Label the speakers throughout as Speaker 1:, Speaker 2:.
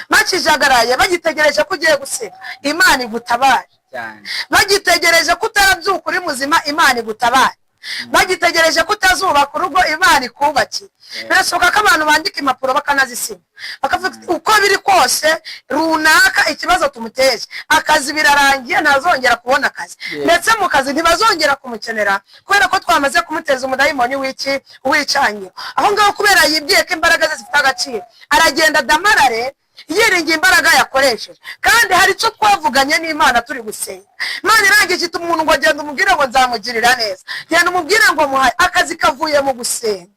Speaker 1: bakijagaraye bagitegereje ko ugiye gusenga Imana igutabare bagitegereje ko utarabyuka uri muzima Imana igutabare bagitegereje ko utazubaka urugo Imana ikubakire birashoboka ko abantu bandika impapuro bakanazisinya bakavuga uko biri kose runaka ikibazo tumuteje akazi birarangiye ntazongera kubona akazi ndetse mu kazi ntibazongera kumukenera kubera ko twamaze kumuteza umudayimoni wicanye aho ngaho kubera yibwiye ko imbaraga ze zifite agaciro aragenda damarare yiringiye imbaraga yakoresheje kandi hari icyo twavuganye n'Imana turi gusenga Imana irangije iti umuntu ngo genda umubwire ngo nzamugirira neza genda umubwire ngo muhaye akazi kavuye mu gusenga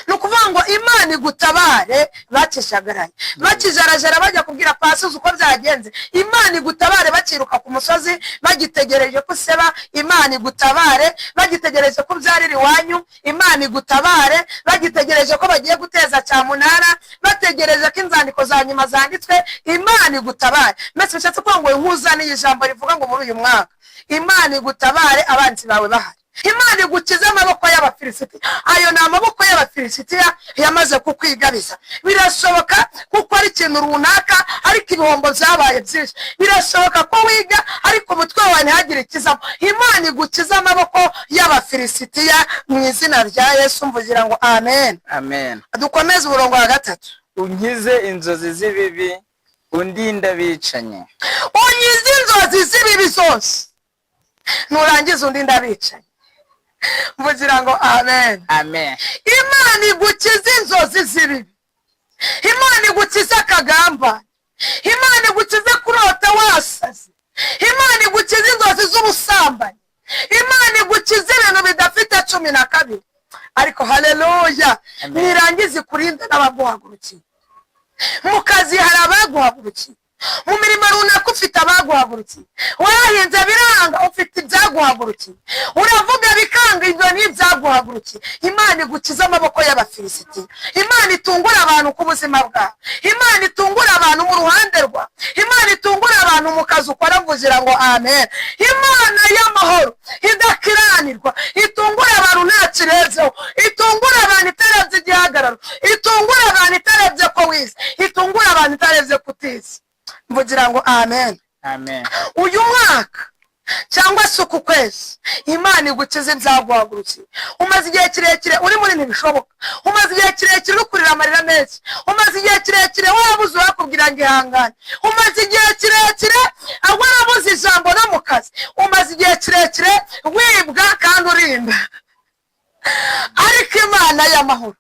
Speaker 1: nukuvuga ngo Imana igutabare bakishagaraye bakijarajara bajya kubwira pasuzi uko byagenze Imana igutabare bakiruka ku musozi bagitegereje ko seba Imana igutabare bagitegereje ko byariri wanyu Imana igutabare bagitegereje ko bagiye guteza cyamunara bategereje ko inzandiko za nyuma zanditswe Imana igutabare mbese bishatse ko ngo nkuzaniye ijambo rivuga ngo muri uyu mwaka Imana igutabare abanzi bawe bahari Imana igukize amaboko y'Abafilisitiya ayo ni amaboko y'Abafilisitiya yamaze kukwigabiza birashoboka kuko ari ikintu runaka ariko ibihombo byabaye byinshi birashoboka ko wiga ariko umutwe wawe ntihagire ikizamo Imana igukize amaboko y'Abafilisitiya mu izina rya Yesu mvugira ngo amen
Speaker 2: amen
Speaker 1: dukomeze uburongo wa 3
Speaker 2: unkize inzozi z'ibibi undinda bicanye
Speaker 1: unkize inzozi z'ibibi zose nurangiza undinda bicanye mvugira ngo amen
Speaker 2: amen
Speaker 1: Imana igukize inzozi z'ibibi Imana igukize akagamba Imana igukize kurota wasaze Imana igukize inzozi z'ubusambanyi Imana igukize ibintu bidafite 12 ariko haleluya nirangize kurinda n'abaguhagurukiye mu kazi hari abaguhagurukiye mu mirimo runaka ufite abaguhagurukiye warahinze biranga ufite ibyaguhagurukiye uravuga bikanga ibyo ni ibyaguhagurukiye Imana igukiza amaboko y'Abafilisitiya Imana itungura abantu ku buzima bwawe Imana itungura abantu mu ruhande rwa Imana itungura abantu mu kazi ukora mvugira ngo amen Imana y'amahoro idakiranirwa itungura abantu nta kirezeho itungura abantu itarebye igihagararo itungura abantu itarebye ko wize itungura abantu itarebye kutize mvugira ngo amen
Speaker 2: amen
Speaker 1: uyu mwaka cyangwa se uku kwezi Imana igukize ibyaguhagurukiye umaze igihe kirekire uri muri ntibishoboka umaze igihe kirekire ukurira amarira menshi umaze igihe kirekire wabuze urakubwira ngo ihangane umaze igihe kirekire warabuze ijambo no mu kazi umaze igihe kirekire wibwa kandi urinda ariko Imana y'amahoro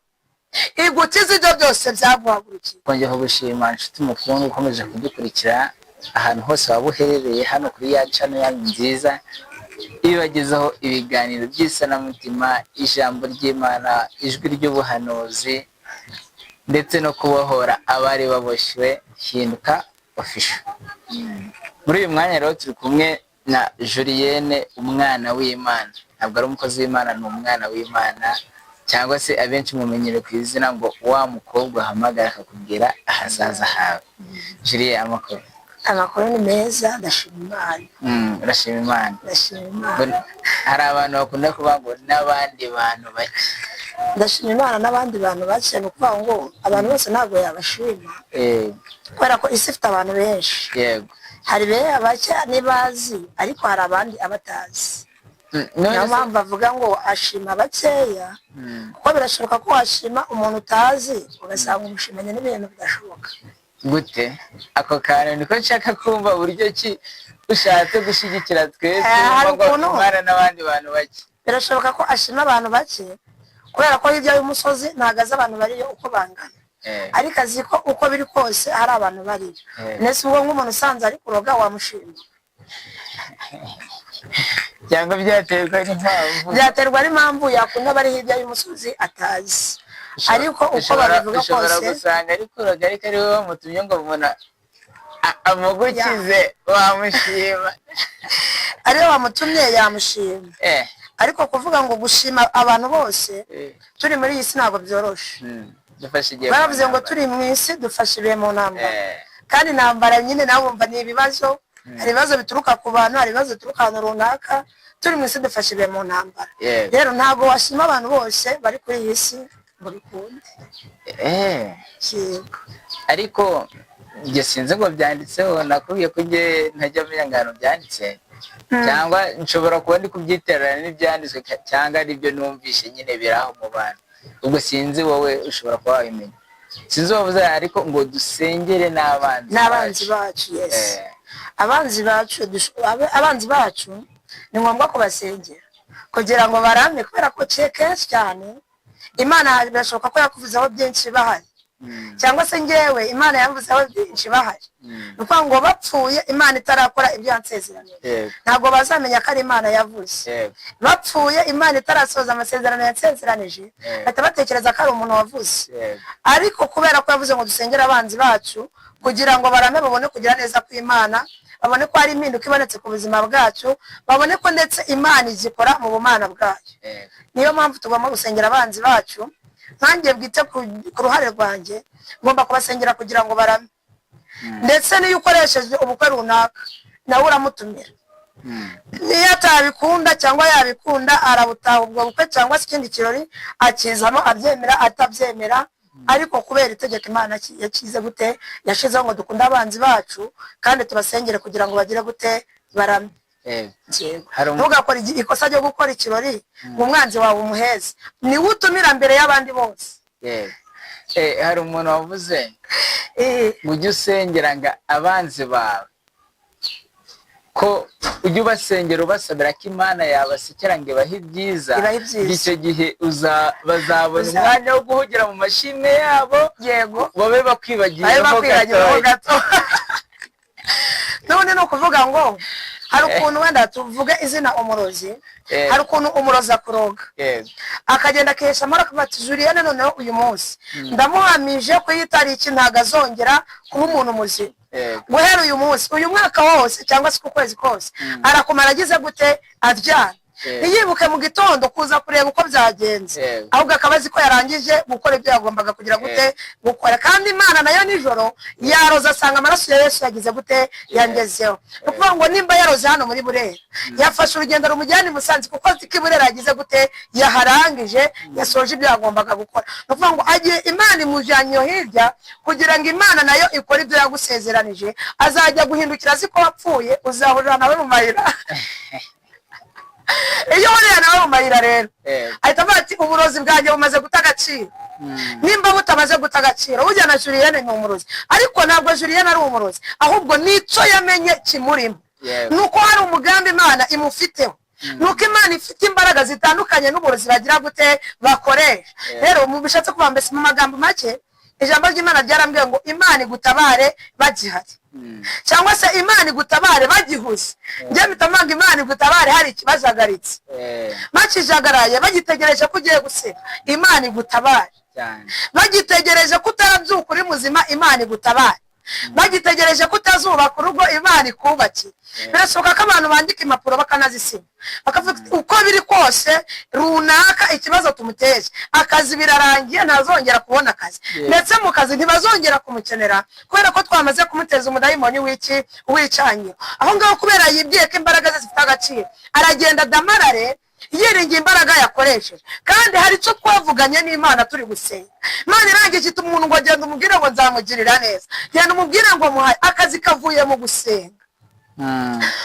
Speaker 1: igukize ibyo byose byaguhagurukiye
Speaker 2: kongera gushima inshuti mukuru ukomeje kudukurikira ahantu hose waba uherereye hano kuri ya channel yanyu nziza ibagezaho ibiganiro by'isanamutima ijambo ry'Imana ijwi ry'ubuhanuzi ndetse no kubohora abari baboshywe Hinduka Official muri uyu mwanya rero turi kumwe na Julienne umwana w'Imana ntabwo ari umukozi w'Imana ni umwana w'Imana cyangwa se abenshi mumenyere ku izina ngo wa mukobwa ahamagara akakubwira ahazaza hawe Julienne
Speaker 1: amakuru ni meza ndashima Imana
Speaker 2: urashima Imana
Speaker 1: ndashima Imana
Speaker 2: hari abantu bakunda kuvuga ngo n'abandi bantu bake
Speaker 1: ndashima Imana n'abandi bantu bake no kuvuga ngo abantu bose ntabwo yabashima kubera ko isi ifite abantu benshi
Speaker 2: yego
Speaker 1: hari bake nibazi ariko hari abandi abatazi niyo mpamvu avuga ngo ashima bakeya kuko birashoboka ko washima umuntu utazi ugasanga umushimanye n'ibintu bidashoboka
Speaker 2: gute ako kantu niko nshaka kumva uburyo ki ushatse gushyigikira twese umwana n'abandi bantu bake
Speaker 1: birashoboka ko ashima abantu bake kubera ko hirya y'umusozi ntagaze abantu bariyo uko bangana ariko azi ko uko biri kose hari abantu bariyo nese ubwo nk'umuntu usanze ari kuroga wamushima
Speaker 2: cyangwa
Speaker 1: byaterwa n'impamvu yakunda bari hirya y'umusozi atazi ariko uko babivuga kose
Speaker 2: ushobora gusanga ari kuroga ariko ari wowe wamutumye ngo mubona amugukize wamushima
Speaker 1: ariyo wamutumye yamushima ariko kuvuga ngo gushima abantu bose turi muri iyi si ntabwo byoroshe baravuze ngo turi mu isi dufashe ibihe mu ntambara kandi intambara nyine nawe wumva ni ibibazo hari ibibazo bituruka ku bantu hari ibibazo bituruka ahantu runaka turi mu isi dufashe ibihe mu ntambara rero ntabwo washima abantu bose bari kuri iyi si ngo bikunde.
Speaker 2: Yego. Ariko njye sinzi ngo byanditseho, nakubwiye ko njye ntajya menya ngano byanditse cyangwa nshobora kuba ndi kubyiterana n'ibyanditswe cyangwa aribyo numvishe nyine biraho mu bantu. Ubwo sinzi wowe ushobora kuba wabimenya. Sinzi wavuze ariko ngo dusengere n'abanzi
Speaker 1: bacu. Yes. Abanzi bacu ni ngombwa kubasengera kugira ngo barame, kubera ko kenshi cyane Imana birashoboka ko yakuvuzeho byinshi bahari, cyangwa se ngewe Imana yavuzeho byinshi bahari. Nuko ngo bapfuye Imana itarakora ibyo yansezeranye, ntabwo bazamenya ko ari Imana yavuze. Bapfuye Imana itarasoza amasezerano yansezeranije, bahita batekereza ko ari umuntu wavuze. Ariko kubera ko yavuze ngo dusengere abanzi bacu kugira ngo barame, babone kugira neza ku Imana, babone ko hari impinduka ibonetse ku buzima bwacu, babone ko ndetse Imana izikora mu bumana bwayo. Niyo mpamvu tugomba gusengera abanzi bacu. Nkanjye bwite ku ruhare rwanjye ngomba kubasengera kugira ngo barame. Ndetse niyo ukoresheje ubukwe runaka nawe uramutumira, niyo atabikunda cyangwa yabikunda arabutaha ubwo bukwe cyangwa se ikindi kirori akizamo, abyemera atabyemera. Ariko kubera itegeko Imana yakize gute, yashizeho ngo dukunde abanzi bacu kandi tubasengere kugira ngo bagire gute, barame. Ntugakora ikosa ryo gukora ikirori mu mwanzi wawe umuheze, niwe utumira mbere y'abandi bose.
Speaker 2: Hari umuntu wavuze ujye usengera ngo abanzi bawe, ko ujye ubasengera ubasabira ko Imana yabasekera ngo ibahe ibyiza. Icyo gihe bazabona umwanya wo guhugira mu mashimwe yabo, babe bakwibagiraho gato.
Speaker 1: None ni ukuvuga ngo hari ukuntu wenda tuvuge izina umurozi, hari ukuntu umurozi akuroga akagenda akesha amara akabati Julienne, noneho uyu munsi ndamuhamije ko iyi tariki ntago azongera kuba umuntu muzima. Guhera uyu munsi, uyu mwaka wose cyangwa se ku kwezi kose arakumara agize gute, aryana. Ntiyibuke mu gitondo kuza kureba uko byagenze, ahubwo akaba azi ko yarangije gukora ibyo yagombaga kugira gute gukora. Kandi Imana nayo nijoro yaroza asanga amaraso ya Yesu yagize gute, yangezeho. Ni ukuvuga ngo nimba yaroze hano muri Burera, yafashe urugendo rumujyana i Musanze kuko azi ko i Burera yagize gute, yaharangije, yasoje ibyo yagombaga gukora. Ni ukuvuga ngo agiye Imana imujyanye hirya kugira ngo Imana nayo ikore ibyo yagusezeranije. Azajya guhindukira azi ko wapfuye, uzahurira nawe mu mayira. Iyo uriya nawe mu mayira rero ahita avuga ati uburozi bwanjye bumaze guta agaciro. Nimba butamaze guta agaciro, ujya na Julienne ni umurozi, ariko ntabwo Julienne ari umurozi, ahubwo nico yamenye kimurimo. Nuko hari umugambi Imana imufiteho, nuko Imana ifite imbaraga zitandukanye n'uburozi bagira gute bakoresha. Rero mu bishatse kuba mbese mu magambo make, ijambo ry'Imana ryarambwiye ngo Imana igutabare bagihari, cyangwa se Imana igutabare bagihuze. Njye mitamanga Imana igutabare hari ikibajagaritse, bakijagaraye bagitegereje ko ugiye guseka, Imana igutabare. Bagitegereje ko utarabyuka uri muzima, Imana igutabare. Bagitegereje ko utazubaka urugo, Imana ikubakira. Birashoboka ko abantu bandika impapuro bakanazisiba, bakavuga uko biri kose runaka ikibazo tumuteje, akazi birarangiye, ntazongera kubona akazi, ndetse mu kazi ntibazongera kumukenera kubera ko twamaze kumuteza umudayimoni w'icanyiro. Aho ngaho kubera yibwiye ko imbaraga ze zifite agaciro, aragenda damarare yiringiye imbaraga yakoresheje. Kandi hari icyo twavuganye n'Imana turi gusenga, Imana irangije ita umuntu ngo genda umubwire ngo nzamugirira neza, genda umubwire ngo muhaye akazi kavuye mu gusenga.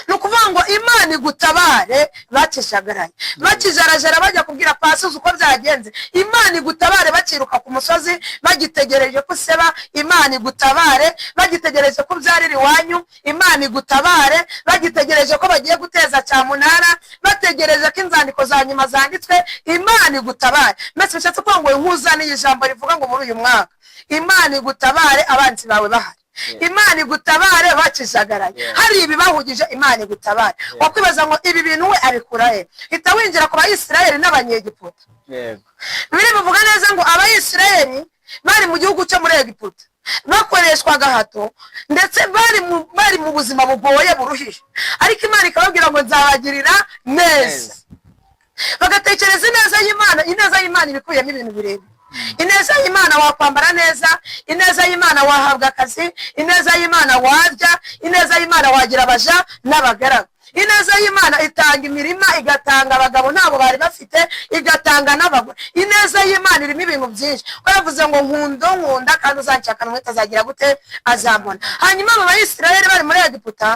Speaker 1: Ni ukuvuga ngo Imana igutabare bakishagaraye, bakijarajara bajya kubwira pasuzi uko byagenze. Imana igutabare bakiruka ku musozi bagitegereje ko useba, Imana igutabare bagitegereje ko byarira iwanyu, Imana igutabare bagitegereje ko bagiye guteza cyamunara, bategereje ko inzandiko za nyuma zanditswe, Imana igutabare. Mbese bishatse kuvuga ngo nkuzaniye ijambo rivuga ngo muri uyu mwaka Imana igutabare abanzi bawe bahari, Imana igutabare bakijagaraye, hari ibibahugije, Imana igutabare. Wakwibaza ngo ibi bintu we abikura he? Hita winjira ku Bayisiraheli n'Abanyegiputa. Bibiri bivuga neza ngo Abayisiraheli bari mu gihugu cyo muri Egiputa, bakoreshwaga hato, ndetse bari mu buzima bugoye buruhije, ariko Imana ikababwira ngo nzabagirira neza. Bagatekereza ineza y'Imana. Ineza y'Imana ibikuyemo ibintu birebire. Ineza y'Imana wakwambara neza, ineza y'Imana wahabwa akazi, ineza y'Imana warya, ineza y'Imana wagira abaja n'abagaragu, ineza y'Imana itanga imirima, igatanga abagabo nabo bari bafite, igatanga n'abagore. Ineza y'Imana irimo ibintu byinshi. Baravuze ngo nkunda kandi uzanshakana umwete azagira gute, azambona. Hanyuma abo Bayisiraheli bari muri Egiputa,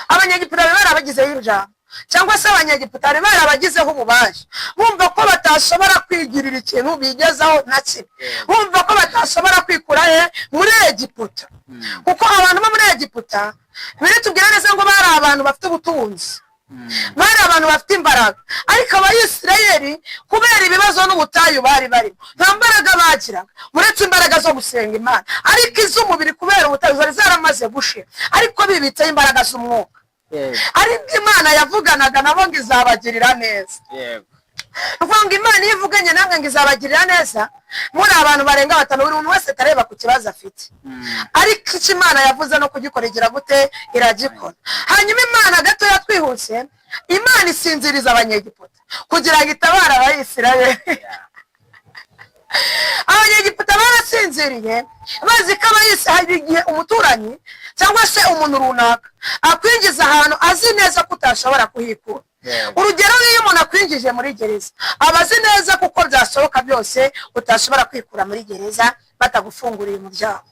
Speaker 1: abanyegiputa bari barabagizeho ijambo, cyangwa se abanyegiputa bari barabagizeho ububasha, bumva ko batashobora kwigirira ikintu bigezaho na kimwe, bumva ko batashobora kwikura muri Egiputa, kuko abantu bo muri Egiputa biri tubwira neza ngo bari abantu bafite ubutunzi, bari abantu bafite imbaraga. Ariko Abayisiraheli kubera ibibazo n'ubutayu bari barimo, nta mbaraga bagiraga uretse imbaraga zo gusenga Imana, ariko iz'umubiri kubera ubutayu zari zaramaze gushira, ariko bibitseho imbaraga z'umwuka. Ariko Imana yavuganaga nabo ngo izabagirira neza. Uvuga ngo Imana iyo ivuganye namwe ngo izabagirira neza, muri abantu barenga 5, buri muntu wese atareba ku kibazo afite, ariko icyo Imana yavuze no kugikora igira gute, iragikora. Hanyuma Imana gato yatwihuse, Imana isinziriza abanyegiputa kugira ngo itabara Abayisiraheli. Abanyegiputa barasinziriye bazi ko Abayisiraheli igihe umuturanyi cyangwa se umuntu runaka akwinjiza ahantu azi neza ko utashobora kuhikura. Urugero iyo umuntu akwinjije muri gereza, abazi neza kuko byashoboka byose utashobora kwikura muri gereza batagufunguriye umuryango.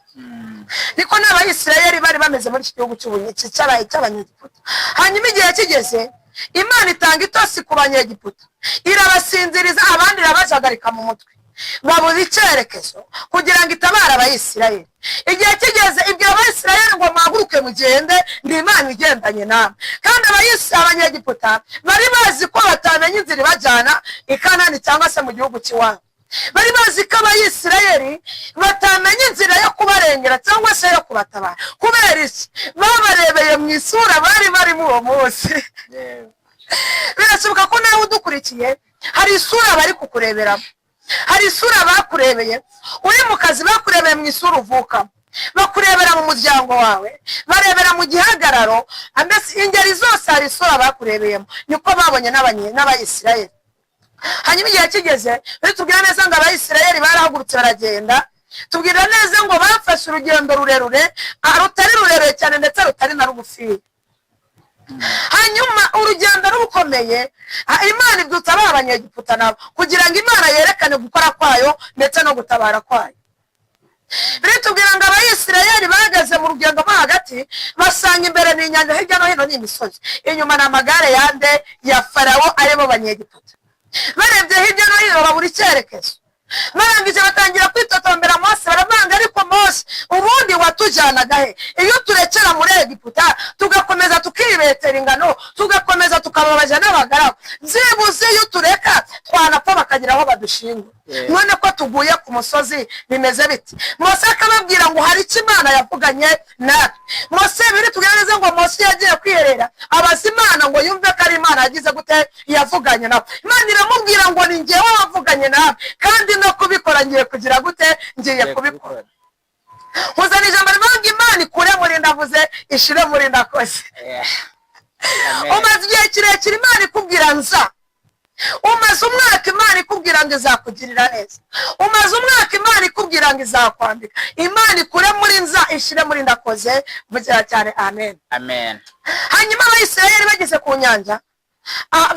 Speaker 1: Niko n'Abayisiraheli bari bameze muri iki gihugu cy'Abanyegiputa. Hanyuma igihe kigeze, Imana itanga itosi ku Banyegiputa, irabasinziriza, abandi irabajagarika mu mutwe, babura icyerekezo kugira ngo itabara Abayisiraheli. Igihe kigeze ibwira Abayisiraheli ngo muhaguruke mugende, ndi Imana igendanye namwe. Kandi Abanyegiputa bari bazi ko batamenya inzira ibajyana i Kanani cyangwa se mu gihugu cy'iwabo. Bari bazi ko Abayisiraheli batamenya inzira yo kubarengera cyangwa se yo kubatabara. Kubera iki? Babarebeye mu isura bari barimo uwo munsi. Birashoboka ko nawe udukurikiye hari isura bari kukureberamo, hari isura bakurebeye uri mu kazi, bakurebeye mu isura uvukamo, bakurebera mu muryango wawe, barebera mu gihagararo, mbese ingeri zose hari isura bakurebeyemo. Niko babonye n'Abayisiraheli. Hanyuma igihe kigeze, tubwira neza ngo Abayisiraheli barahagurutse baragenda, tubwira neza ngo bafashe urugendo rurerure, rutari rurerure cyane ndetse rutari na rugufi. Hanyuma urugendo rukomeye, Imana ibyutsa Abanyegiputa nabo kugira ngo Imana yerekane gukora kwayo ndetse no gutabara kwayo. Tubwira ngo Abayisiraheli bahagaze mu rugendo mo hagati, basanga imbere ni inyanja, hirya no hino ni imisozi, inyuma ni amagare yande ya Farawo aribo Banyegiputa. Barebye hirya no hino babura icyerekezo, barangije batangira kwitotombera Mose, baravanga ariko Mose ubundi watujyanaga he? Iyo turekera muri Egiputa tugakomeza tukibetera ingano, tugakomeza tukababaja n'abagaragu, byibuze iyo tureka twanapfa bakagira aho badushingura. None ko tuguye ku musozi bimeze biti? Mose akababwira ngo hari icyo Imana yavuganye natwe. Mose biri tugerageze ngo Mose yagiye kwiherera abaza Imana ngo yumve ko ari Imana yagize gute, yavuganye nawe. Imana iramubwira ngo ni njyewe wavuganye nawe, kandi no kubikora ngiye kugira gute, ngiye kubikora. Uzana ijambo rivuga Imana ikure muri ndavuze, ishire muri ndakoze. Umaze igihe kirekire Imana ikubwira nza, umaze umwaka Imana ikubwira ngo izakugirira neza, umaze umwaka Imana ikubwira ngo izakwambika. Imana ikure muri nza, ishire muri ndakoze, vugira cyane amen.
Speaker 2: Amen.
Speaker 1: Hanyuma Abayisiraheli bageze ku nyanja,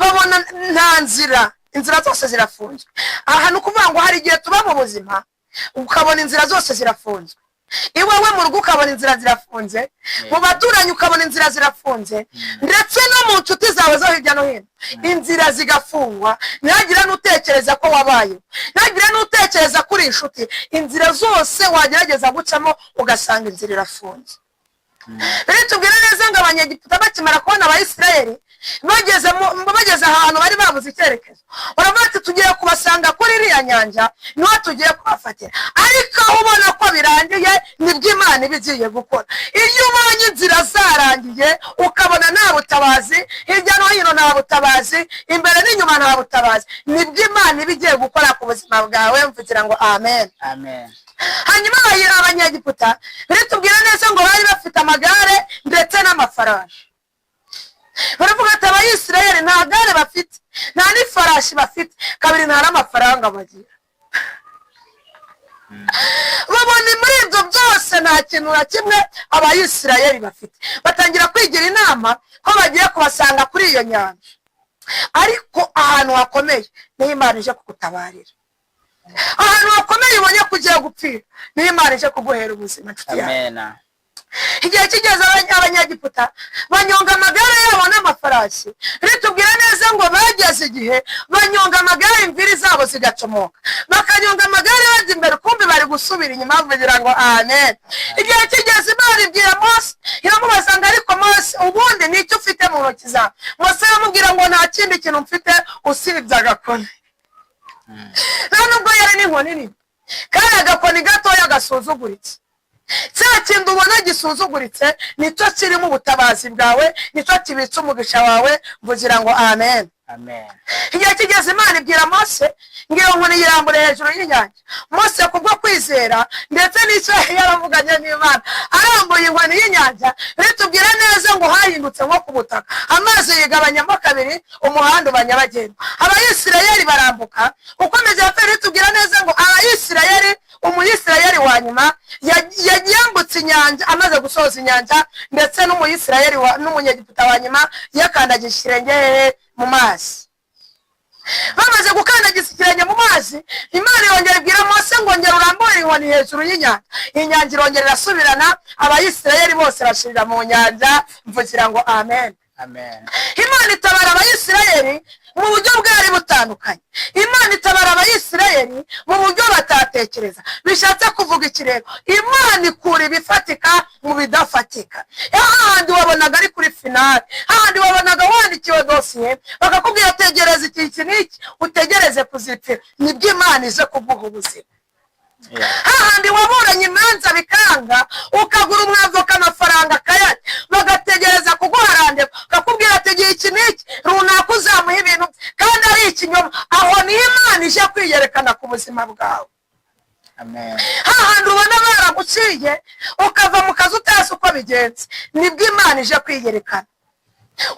Speaker 1: babona nta nzira, inzira zose zirafunzwe. Aha ni ukuvuga ngo hari igihe tuba mu buzima ukabona inzira zose zirafunzwe, iwawe mu rugo ukabona inzira zirafunze, mu baturanyi ukabona inzira zirafunze, ndetse no mu nshuti zawe zo hirya no hino inzira zigafungwa. Ntihagire n'utekereza ko wabayeho, ntihagire n'utekereza ko uri inshuti. Inzira zose wagerageza gucamo ugasanga inzira irafunze. Tubwira neza ngo Abanyegiputa bakimara kubona Abayisiraheli bageze ahantu bari babuze icyerekezo, baravuga ati tugiye kubasanga kuri iriya nyanja, niho tugiye kubafatira. Ariko aho ubona ko birangiye nibwo Imana iba igiye gukora. Iyo ubonye inzira zarangiye ukabona nta butabazi, hirya no hino nta butabazi, imbere n'inyuma nta butabazi, nibwo Imana iba igiye gukora ku buzima bwawe. Mvugira ngo amen.
Speaker 2: Amen.
Speaker 1: Hanyuma Abanyegiputa tubwira neza ngo bari bafite amagare ndetse n'amafarashi. Baravuga ati Abayisiraheli nta gare bafite, nta n'ifarashi bafite, kabiri nta n'amafaranga bagira. babona muri ibyo byose nta kintu na kimwe abayisirayeli bafite, batangira kwigira inama ko bagiye kubasanga kuri iyo nyanja, ariko ahantu hakomeye niho Imana ije kugutabarira. Ahantu hakomeye ubonye kugiye gupfira niho Imana ije kuguhera ubuzima, nshuti yawe. Igihe kigeze abanyagiputa banyonga amagare yabo n'amafarasi, ritubwira neza ngo bageze igihe banyonga amagare imviri zabo zigacomoka, bakanyonga amagare bajya imbere, kumbi bari gusubira inyuma bavugira ngo amen. Igihe kigeze Imana ibwira Mose, iramubaza ngo ariko Mose ubundi nicyo ufite mu ntoki zawe? Mose aramubwira ngo nta kindi kintu mfite usibye agakoni. Nta nubwo yari n'inkoni nini, kandi agakoni gatoya gasuzuguritse. Cya kintu ubona gisuzuguritse nicyo kirimo ubutabazi bwawe, nicyo kibitse umugisha wawe, mvugira ngo amen. Igihe kigeze Imana ibwira Mose ngo iyo nkoni yirambure hejuru y'inyanja. Mose kubwo kwizera ndetse n'icyo yaravuganye n'Imana, arambuye inkoni y'inyanja, ritubwira neza ngo hahindutse nko ku butaka, amazi yigabanyamo kabiri, umuhanda uba nyabagendwa, abayisirayeli barambuka. Ukomeza hepfo ritubwira neza ngo abayisirayeli, umuyisirayeli wa nyuma yambutse inyanja, amaze gusoza inyanja, ndetse n'umuyisirayeli n'umunyegiputa wa nyuma yakandagisha ikirenge mu mazi. Bamaze gukandagiza ikirenge mu mazi, Imana yongera ibwira Mose ngo ngera urambure inkoni hejuru y'inyanja. Inyanja irongera irasubirana, abayisirayeli bose bashirira mu nyanja, mvugira ngo amen. Imana itabara abayisirayeli mu buryo bwari butandukanye. Imana itabara abayisirayeli mu buryo batatekereza. Bishatse kuvuga ikirego, Imana ikura ibifatika mu bidafatika. Ahandi wabonaga ari kuri finale, ahandi wabonaga wandikiwe dosiye bakakubwira tegereza iki n'iki, utegereze kuzipfira, nibwo Imana ije kuguha ubuzima. Ahandi waburanye imanza bikanga, ukagura umwavoka amafaranga akayarya, bagategereza kuguharandika, bakakubwira ati igihe iki n'iki runaka uzamuha ibintu kandi ari ikinyoma. Aho niho Imana ije kwiyerekana ku buzima bwawe. Hahandi ubona baraguciye ukava mu kazi utazi uko bigenze, nibwo Imana ije kwiyerekana,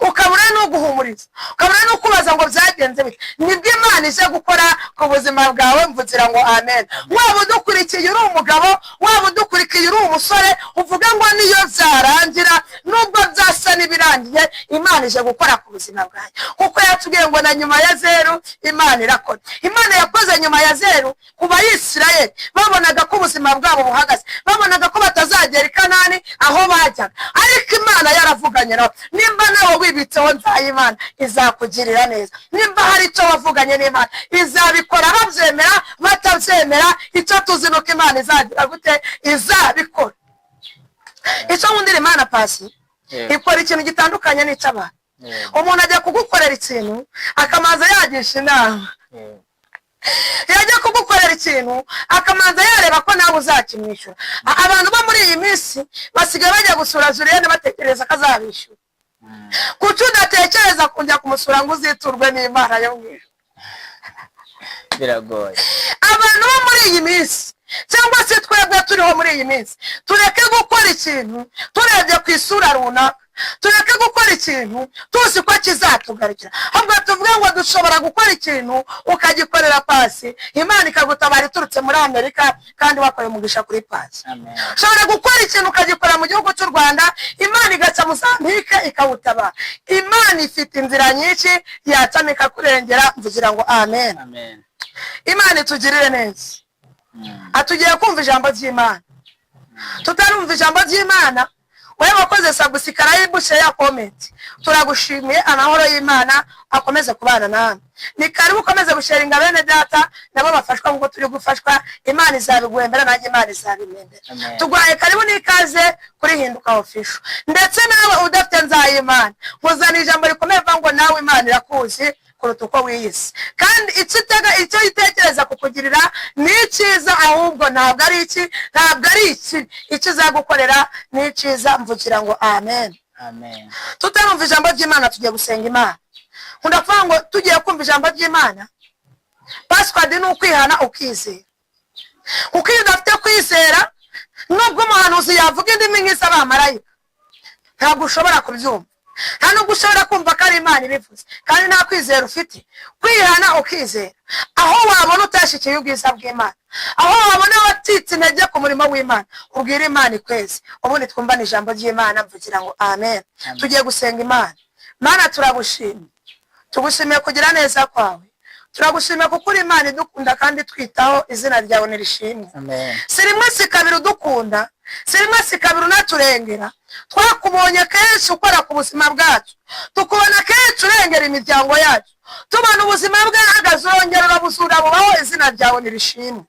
Speaker 1: ukabura n'uguhumuriza, ukabura n'ukubaza ngo byagenze bite, nibwo Imana ije gukora ku buzima bwawe, mvugira ngo amen. Waba udukurikiye uri umugabo, waba udukurikiye uri umusore, uvuga ngo niyo byarangira nubwo byasa n'ibirangiye, Imana ije gukora ku buzima bwawe, kuko yatubwiye ngo na nyuma ya zeru Imana irakora. Imana yakoze nyuma ya zeru ku bayisirayeli, babonaga ko ubuzima bwabo buhagaze, babonaga ko batazagera i Kanani aho bajyaga, ariko Imana yaravuganye nabo. Nimba nawe wibitseho Nzayimana izakugirira neza, nimba hari icyo wavuganye n'Imana izabikora, babyemera batabyemera, icyo tuzi nuko Imana izagira gute, izabikora. Icyo nkundira Imana Pasi, ikora ikintu gitandukanye n'icy'abantu. Umuntu ajya kugukorera ikintu akamanza yagisha inama, yajya kugukorera ikintu akamanza yareba ko nawe uzakimwishyura. Abantu bo muri iyi minsi basigaye bajya gusura Julienne batekereza ko azabishyura. Kuki udatekereza kujya kumusura ngo uziturwe n'Imana yo mwishyura?
Speaker 2: Biragoye.
Speaker 1: Abantu bo muri iyi minsi, cyangwa se twebwe turiho muri iyi minsi, tureke gukora ikintu turebye ku isura runaka, tureke gukora ikintu tuzi ko kizatugarukira, ahubwo tuvuge ngo dushobora gukora ikintu ukagikorera Pasi, Imana ikagutabara iturutse muri Amerika kandi wakoreye umugisha kuri Pasi. Ushobora gukora ikintu ukagikora mu gihugu cy'u Rwanda, Imana igaca Mozambique ikawutabara. Imana ifite inzira nyinshi yacamo ikakurengera, mvugira ngo amen. Imana itugirire neza. Atugiye kumva ijambo ry'Imana. Tutarumva ijambo ry'Imana, wewe wakoze subscribe, share, comment, turagushimiye. Amahoro y'Imana akomeze kubana nawe. Ni karibu ukomeze gusharinga bene data nabo bafashwa nkuko turi gufashwa. Imana izabiguhembera nanjye Imana izabimembera. Tugwaye karibu n'ikaze kuri Hinduka Official. Ndetse nawe udafite Nzayimana, muzana ijambo rikomeye ngo nawe Imana irakuzi kuruta uko wiyise, kandi icyo itekereza kukugirira ni icyiza, ahubwo ntabwo ari iki icyo izagukorera ni icyiza, mvugira ngo amen. Tutarumva ijambo ry'Imana tugiye gusenga Imana. Nkunda kuvuga ngo tugiye kumva ijambo ry'Imana, Paswadi ni ukwihana ukizera. Kuko iyo udafite kwizera, nubwo umuhanuzi yavuga indimi nk'iz'abamarayika, ntabwo ushobora kubyumva. nta nubwo ushobora kumva ko ari Imana ibivuze kandi nta kwizera ufite. Kwihana ukizera, aho wabona utashikiye ubwiza bw'Imana, aho wabona watitse intege ku murimo w'Imana, ubwira Imana ikwezi. Ubundi twumvane ijambo ry'Imana, mvugira ngo amen. Tugiye gusenga Imana. Mana turagushimye, tugushimiye kugira neza kwawe, turagushimiye kuko uri Imana idukunda kandi twitaho. Izina ryawe nirishimwe. Si rimwe si kabiri udukunda, si rimwe si kabiri unaturengera. Twakubonye kenshi ukora ku buzima bwacu, tukubona kenshi urengera imiryango yacu, tubona ubuzima bwahagaze urongera urabuzura bubaho. Izina ryawe nirishimwe.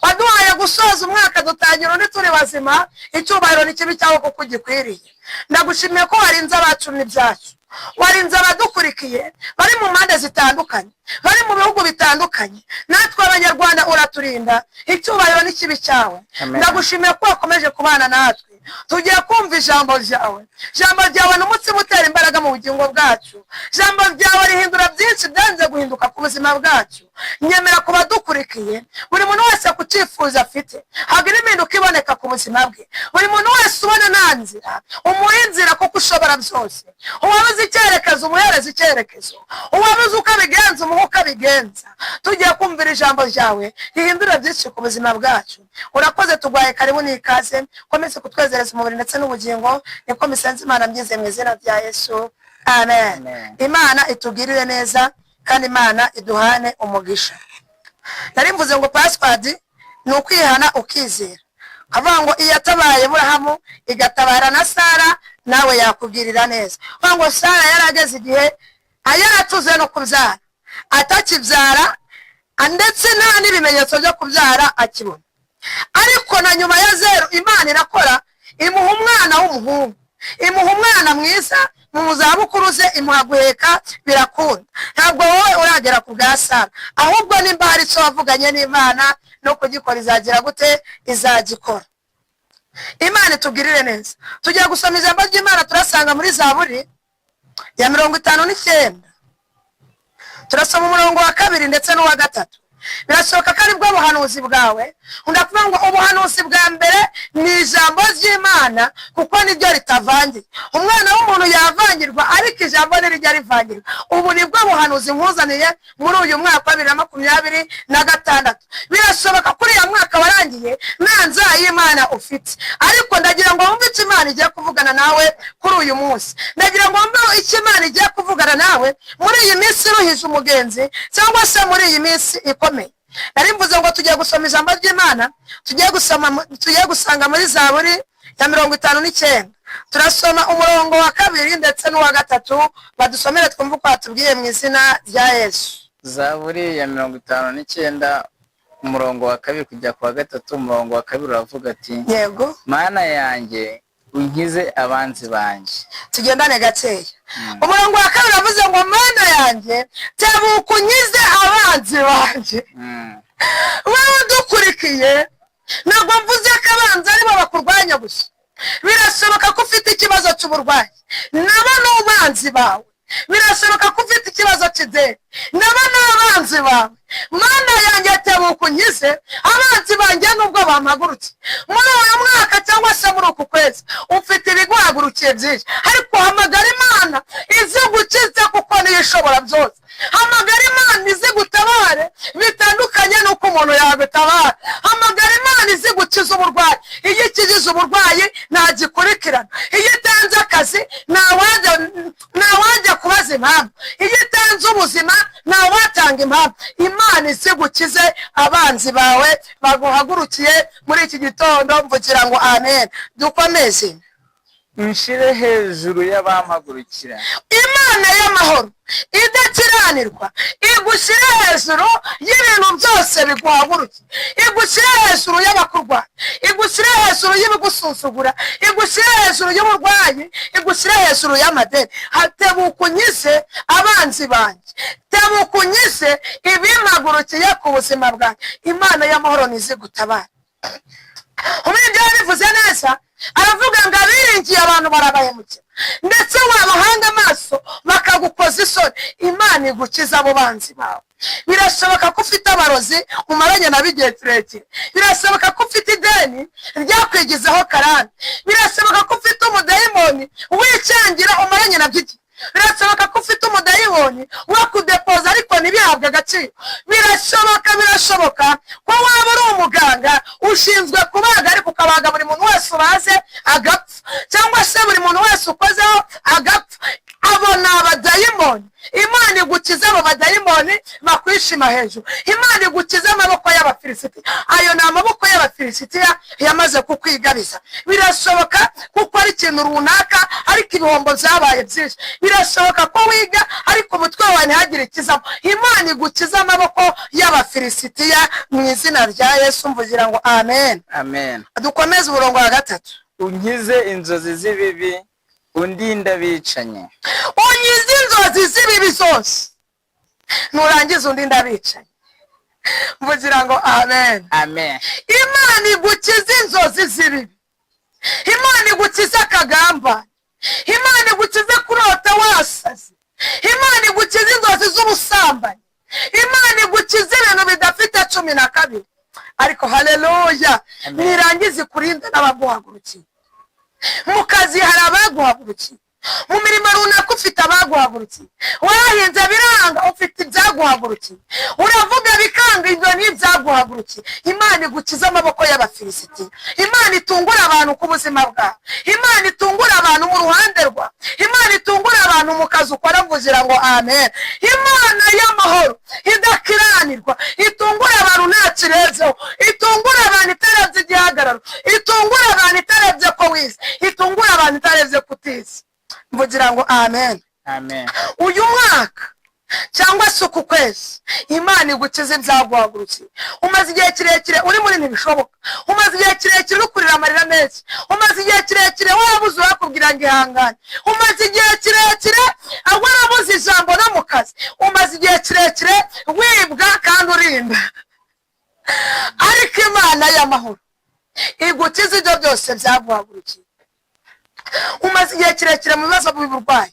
Speaker 1: Waduhaye gusoza umwaka dutangira undi turi bazima, icyubahiro n'ikibi cyawe kuko ugikwiriye. Ndagushimiye ko warinze abacu n'ibyacu, warinze abadukurikiye bari mu mpande zitandukanye, bari mu bihugu bitandukanye. Natwe abanyarwanda uraturinda, icyubahiro n'ikibi cyawe. Ndagushimiye ko wakomeje kubana natwe. Tugiye kumva ijambo ryawe. Ijambo ryawe ni umutsima utera imbaraga mu bugingo bwacu. Ijambo ryawe rihindura byinshi byanze guhinduka ku buzima bwacu. Nyemera kuba dukurikiye, buri muntu wese ku cyifuzo afite hagira impinduka iboneka ku buzima bwe. Buri muntu wese ubona nta nzira umuha inzira kuko ushobora byose. Uwabuze icyerekezo umuhereza icyerekezo, uwabuze uko abigenza umuha uko abigenza. Tugiye kumvira ijambo ryawe rihindura byinshi ku buzima bwacu. Urakoze, tugwaye karibu n'ikaze. Komeze kutwezereza umubiri ndetse n'ubugingo. Niko misenzi Imana myize mu izina rya Yesu, amen. Imana itugirire neza kandi Imana iduhane umugisha. Nari mvuze ngo password ni ukwihana ukizera. Kavuga ngo iyatabaye Aburahamu igatabara na Sara, nawe yakubwirira neza. Kavuga ngo Sara yarageze igihe ayaratuze no kubyara, atakibyara ndetse nta n'ibimenyetso byo kubyara akibona. Ariko na nyuma ya zero Imana irakora, imuha umwana w'umuhungu, imuha umwana mwiza. Mu zabukuru ze imuha guheka, birakunda. Ntabwo wowe uragera ku bwa Sara, ahubwo nimba hari icyo wavuganye n'Imana no kugikora izagira gute? Izagikora. Imana itugirire neza. Tugiye gusoma ijambo ry'Imana, turasanga muri Zaburi ya 59. Turasoma umurongo wa 2 ndetse n'uwa 3. Birashoboka ko ari bwo buhanuzi bwawe. Ndakuvuga ngo ubuhanuzi bwa mbere ni ijambo ry'Imana kuko niryo ritavangiye. Umwana w'umuntu yavangirwa ariko ijambo nirijya rivangirwa. Ubu nibwo buhanuzi nkuzaniye muri uyu mwaka wa 2026. Birashoboka ko uriya mwaka warangiye nta nzira y'Imana ufite, ariko ndagira ngo wumve icyo Imana igiye kuvugana nawe kuri uyu munsi. Ndagira ngo wumve icyo Imana igiye kuvugana nawe muri iyi minsi iruhije umugenzi, cyangwa se muri iyi minsi ikomeye. Nari mvuze ngo tugiye gusoma ijambo ry'Imana, tugiye gusanga muri Zaburi ya 59. Turasoma umurongo wa 2 ndetse n'uwa 3. Badusomere twumve uko atubwiye mu izina rya Yesu.
Speaker 2: Zaburi ya 59 umurongo wa 2 kujya kwa 3. Umurongo wa 2 uravuga ati,
Speaker 1: yego
Speaker 2: Mana yanjye unkize abanzi banje.
Speaker 1: Tugendane gakeya. Umurongo wa 2 uravuze ngo Mana yanjye tebuka unkize abanzi banje. Wowe dukurikiye, ntabwo mvuze ko abanzi aribo bakurwanya gusa. Birashoboka ko ufite ikibazo cy'uburwayi, nabo n'abanzi bawe. Birashoboka ko ufite ikibazo cy'ideni, nabo n'abanzi bawe. Mana yanjye tebuka unkize abanzi banjye nubwo bampagurutse. Muri uyu mwaka cyangwa se muri uku kwezi ufite ibiguhagurukiye byinshi, ariko hamagara Imana izi gukize kuko niyo ishobora byose. Hamagara Imana izi gutabare bitandukanye n'uko umuntu yagutabara. Hamagara Imana izi gukiza uburwayi. Iyo ikijije uburwayi ntagikurikirana. Iyo itanze akazi ntawajya kubaza impamvu. Iyo itanze ubuzima ntawatanga impamvu. Imana izi gukize abanzi bawe baguhagurukiye muri iki gitondo. Mvugira ngo amen. Dukomeze.
Speaker 2: Nshire hejuru y'abampagurukira.
Speaker 1: Imana y'amahoro idakiranirwa igushyire hejuru y'ibintu byose biguhagurukiye, igushyire hejuru y'abakurwanya, igushyire hejuru y'ibigusuzugura, igushyire hejuru y'uburwayi, igushyire hejuru y'amadeni. Tebuka unkize abanzi banjye, tebuka unkize ibimpagurukiye ku buzima bwanjye. Imana y'amahoro nizigutabara. Umwibyo yabivuze neza, aravuga ngo abiringiye abantu barabahemukira, ndetse wabahanga amaso bakagukoza isoni. Imana igukiza abo banzi bawe. Birashoboka ko ufite abarozi umaranye nabo igihe kirekire. Birashoboka ko ufite ideni ryakwigizeho karande. Birashoboka ko ufite umudayimoni wicyangira umaranye nabyo igihe. wo kudepoza ariko ntibihabwe agaciro. Birashoboka ko waba uri umuganga ushinzwe kubaga ariko ukabaga buri muntu wese ubaze agapfa, cyangwa se buri muntu wese ukozeho agapfa. Abo ni abadayimoni. Imana igukiza abo badayimoni bakwishima hejuru. Imana igukiza amaboko y'Abafilisitiya. Ayo ni amaboko y'Abafilisitiya yamaze kukwigabiza. Birashoboka kuko ari ikintu runaka ariko ibihombo byabaye byinshi. Birashoboka ko wiga ariko umutwe wawe ntihagire ikizamo. Imana igukiza amaboko y'Abafilisitiya mu izina rya Yesu, mvugira ngo amen.
Speaker 2: Amen.
Speaker 1: Dukomeze umurongo wa 3.
Speaker 2: Unkize inzozi z'ibibi, undinda bicanye.
Speaker 1: Unkize inzozi z'ibibi zose, nurangiza undinda bicanye. Mvugira ngo amen.
Speaker 2: Amen.
Speaker 1: Imana igukiza inzozi z'ibibi. Imana igukiza akagamba. Imana igukiza kurota wasaze. Imana igukiza inzozi z'ubusambanyi. Imana igukiza ibintu bidafite 12. Ariko haleluya, nirangiza kurinde n'abaguhagurukiye. Mu kazi hari abaguhagurukiye, mu mirimo runaka ufite abaguhagurukiye, warahinze biranga ufite ibyaguhagurukiye, uravuga bikanga ibyo n'ibyaguhagurukiye. Imana igukiza amaboko y'Abafilisitiya. Imana itungura abantu ku buzima bwawe. Imana itungura abantu mu ruhande rwa. Imana itungura abantu mu kazi ukora, mvugira ngo amen. Imana y'amahoro idakiranirwa itungura abantu nta kirezeho, itungura abantu itarebye igihagararo, itungura abantu itarebye ko wize, itungura abantu itarebye kutize. Mvugira ngo amen.
Speaker 2: Amen.
Speaker 1: Uyu mwaka cyangwa se uku kwezi Imana igukiza ibyaguhagurukiye. Umaze igihe kirekire uri muri ntibishoboka, umaze igihe kirekire ukurira amarira menshi, umaze igihe kirekire wabuze uwakubwira ngo ihangane, umaze igihe kirekire warabuze ijambo no mu kazi, umaze igihe kirekire wibwa kandi urinda. Ariko Imana y'amahoro igukiza ibyo byose byaguhagurukiye. Umaze igihe kirekire mu bibazo by'uburwayi,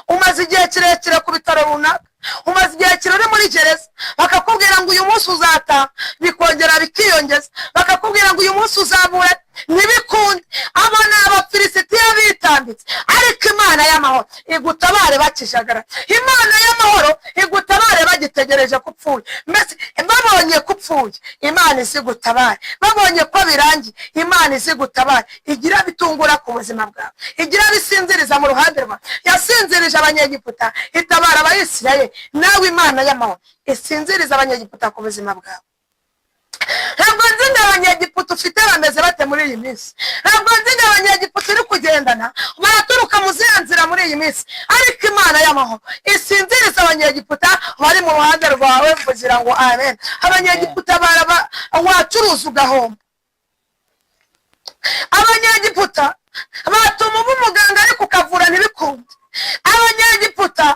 Speaker 1: umaze igihe kirekire ku bitaro runaka, umaze igihe kirekire uri muri gereza, bakakubwira ngo uyu munsi uzataha, bikongera bikiyongeza, bakakubwira ngo uyu munsi uzabura, ntibikunde. Abo ni Abafilisitiya bitambitse. Ariko Imana y'amahoro igutabare bakijagara. Imana y'amahoro igutabare bagitegereje ko upfuye. Mbese babonye ko upfuye, Imana izigutabare. Babonye ko birangiye, Imana izigutabare. Igira bitungura ku buzima bwawe, igira bisinziriza mu ruhande rwawe. Yasinzirije Abanyegiputa, itabara Abayisirayeli. Nawe Imana y'amahoro isinziriza Abanyegiputa ku buzima bwawe. Ntabwo nzi ngo Abanyegiputa ufite bameze bate muri iyi minsi. Ntabwo nzi ngo Abanyegiputa uri kugendana baraturuka mu zihe nzira muri iyi minsi. Ariko Imana y'amahoro isinziriza Abanyegiputa bari mu ruhande rwawe, mvugira ngo amen. Abanyegiputa wacuruza ugahomba. Abanyegiputa batuma uba umuganga ariko ukavura ntibikunde. Abanyegiputa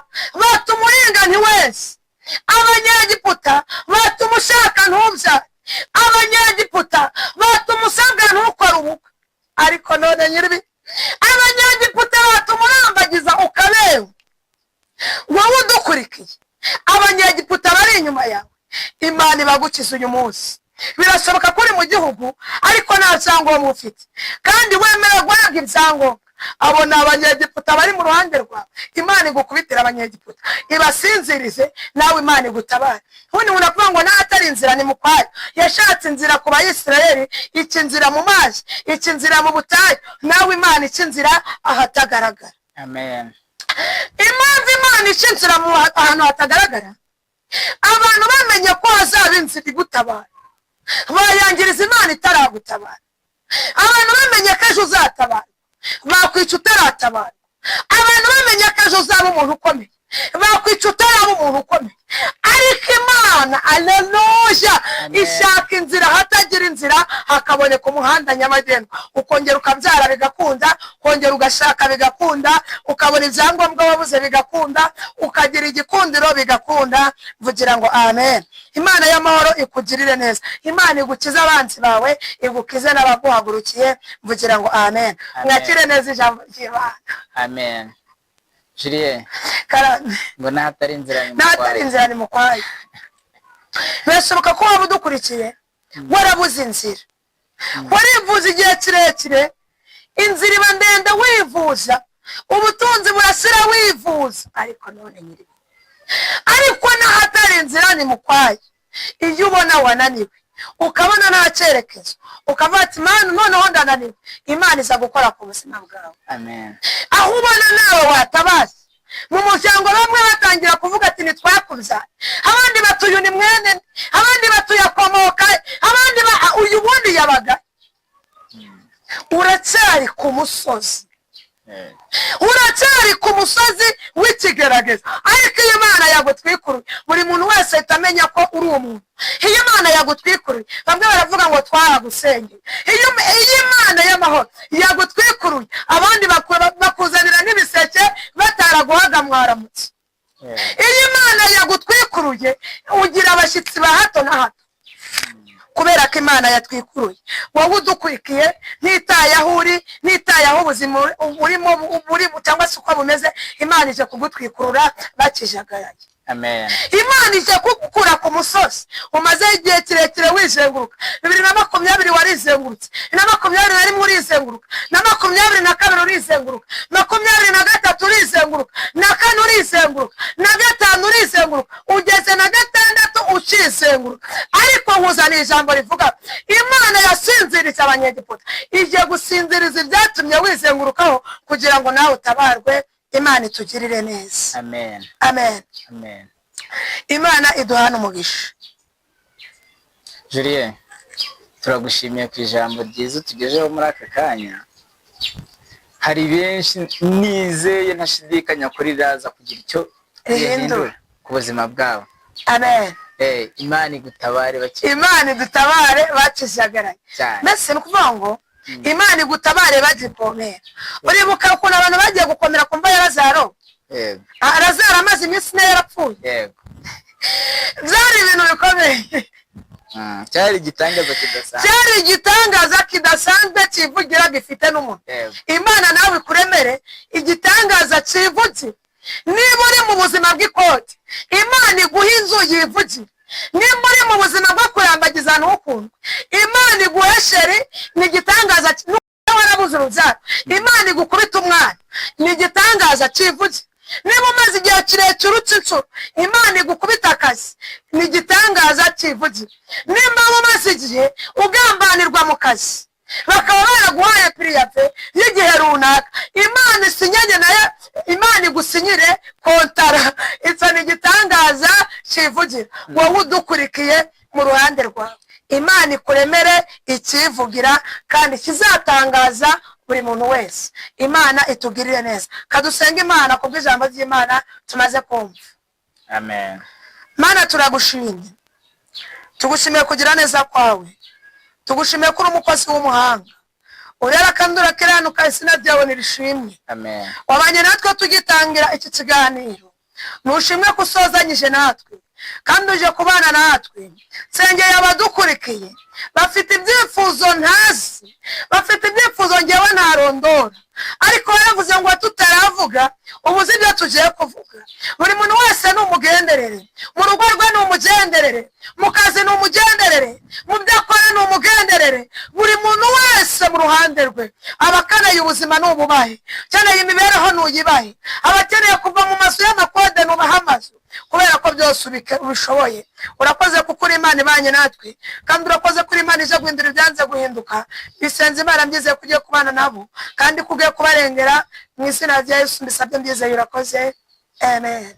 Speaker 1: batuma uringa ntiwese. Abanyegiputa batuma ushaka ntubyare. Abanyegiputa batuma usabwa ntukore ubukwe. Ariko none nyiribi, Abanyegiputa batuma urambagiza ukabeho. Wowe udukurikiye, Abanyegiputa bari inyuma yawe, Imana ibagukiza uyu munsi. Birashoboka ko uri mu gihugu ariko nta cyangombwa ufite, kandi wemera guhabwa ibyangombwa. Abo ni Abanyegiputa bari mu ruhande rwawe. Imana igukubitira Abanyegiputa ibasinzirize, nawe Imana igutabare. Ubundi unakuvuga ngo n'ahatari inzira ni mu kwayo. Yashatse inzira ku Bayisirayeli, iki inzira mu mazi, iki inzira mu butayu. Nawe Imana iki inzira ahatagaragara.
Speaker 2: Amen.
Speaker 1: Impamvu Imana iki inzira ahantu hatagaragara, abantu bamenye ko hazaba inzira igutabara, bayangiriza Imana itaragutabara. Abantu bamenye ko ejo uzatabara, bakwica utaratabara. Abantu bamenye ko ejo uzaba umuntu ukomeye, bakwica utaraba umuntu ukomeye. Ariko Imana, aleluya, ishaka inzira hatagira inzira, hakaboneka umuhanda nyabagendwa. Ukongera ukabyara bigakunda, ukongera ugashaka bigakunda, ukabona ibyangombwa wabuze bigakunda, ukagira igikundiro bigakunda. Mvugira ngo amen. Imana y'amahoro ikugirire neza. Imana igukiza abanzi bawe, igukize n'abaguhagurukiye. Mvugira ngo amen. Mwakire neza ijambo ry'Imana.
Speaker 2: Amen. Julie,
Speaker 1: Karame.
Speaker 2: ngo n'ahatari inzira
Speaker 1: ni mu kwayo. Birashoboka ko waba udukurikiye warabuze inzira, warivuza igihe kirekire, inzira iba ndende wivuza, ubutunzi burasira wivuza. Ariko none nyiri, ariko n'ahatari inzira ni mukwaye. Iyo ubona wananiwe ukabona nta cyerekezo ukavuga ati Mana noneho ndananiwe, Imana iza gukora ku buzima bwawe.
Speaker 2: Amen.
Speaker 1: Aho ubona nawe watabaza mu muryango bamwe batangira kuvuga ati nitwakubyara, abandi batuye ni mwene, abandi batuye akomoka, abandi uyu bundi yabaga. Uracyari ku musozi, uracyari ku musozi w'ikigerageza, ariko iyo Imana yagutwikuruye buri muntu wese ahita amenya ko uri umuntu. Iyo Imana yagutwikuruye bamwe baravuga ngo twaragusengeye. Iyo Imana y'amahoro yagutwikuruye abandi bakuzanira n'ibiseke bataraguhaga mwaramutse. Iyo Imana yagutwikuruye ugira abashyitsi ba hato na hato, kubera ko Imana yatwikuruye. Wowe udukurikiye ntitaye aho uri, ntitaye aho ubuzima urimo buri cyangwa se uko bumeze, Imana ije kugutwikurura bakijagaraye.
Speaker 2: Amen.
Speaker 1: Imana ije kugukura ku musozi umaze igihe kirekire wizenguruka. 2020 warizengurutse, 2021 urizenguruka, 2022 urizenguruka, 2023 urizenguruka, na 4 urizenguruka, na 5 urizenguruka, ugeze na 6 ucizenguruka. Ariko nkuzaniye ijambo rivuga Imana yasinziriza abanyegiputa, ije gusinziriza ibyatumye wizengurukaho kugira ngo nawe utabarwe. Imana itugirire neza.
Speaker 2: Amen.
Speaker 1: Amen.
Speaker 2: Amen.
Speaker 1: Imana iduhana umugisha.
Speaker 2: Julien, turagushimiye ku ijambo ryiza tugejeho muri aka kanya. Hari benshi nizeye ntashidikanya kuri raza kugira icyo rihindura ku buzima bwabo.
Speaker 1: Amen.
Speaker 2: Imana igutabare bake.
Speaker 1: Imana idutabare bakijagaraye. Mbese ni ukuvuga ngo Imana igutabare bagipomera. Uribuka ukuntu abantu bagiye gukomera ku mva ya Lazaro?
Speaker 2: Yego.
Speaker 1: Lazaro amaze iminsi ine yarapfuye.
Speaker 2: Yego.
Speaker 1: Byari ibintu bikomeye.
Speaker 2: Cyari igitangaza kidasanzwe.
Speaker 1: Cyari igitangaza kidasanzwe kivugira gifite n'umuntu. Imana nawe kuremere igitangaza kivugira. Niba uri mu buzima bw'ikoti, Imana iguha inzu yivugira. Niba uri mu buzima bwo kurambagiza n'ukuntu, Imana iguha sheri, ni igitangaza. Warabuze urubyaro, Imana igukubita umwana, ni igitangaza kivugira. Niba umaze igihe kirekire ucicura, Imana igukubita akazi, ni igitangaza kivugira. Niba umaze igihe ugambanirwa mu kazi bakaba baraguhaye piriyave y'igihe runaka, Imana isinyanye nayo, Imana igusinyire kontara. Icyo ni igitangaza kivugira. Wowe udukurikiye mu ruhande rwawe, Imana ikuremere ikivugira kandi kizatangaza buri muntu wese. Imana itugirire neza. Kadusenge Imana kubw'ijambo ry'Imana tumaze kumva.
Speaker 2: Amen.
Speaker 1: Mana turagushimye, tugushimiye kugira neza kwawe, tugushimiye ko uri umukozi w'umuhanga, urera kandi urakiranuka, izina ryawe nirishimwe.
Speaker 2: Amen.
Speaker 1: Wabanye natwe tugitangira iki kiganiro, nushimwe kusozanyije natwe kandi uje kubana natwe. Nsengeye abadukurikiye bafite ibyifuzo ntazi, bafite ibyifuzo ngewe ntarondora, ariko baravuze ngo tutaravuga ubuzi ibyo tugiye kuvuga. Buri muntu wese ni umugenderere, mu rugo rwe ni umugenderere, mu kazi ni umugenderere, mu byo akora ni umugenderere. Buri muntu wese mu ruhande rwe abakeneye ubuzima n'ububahe, ukeneye imibereho n'uyibahe, abakeneye kuva mu mazu y'amakode nubaha amazu, kubera ko byose ubishoboye. Urakoze kuko uri Imana ibanye natwe, kandi urakoze kuri Imana ije guhindura ibyanze guhinduka. Bisenze Imana mbyizeye kugiye kubana nabo kandi kugiye kubarengera, mu izina rya Yesu mbisabye mbyizeye urakoze. Amen.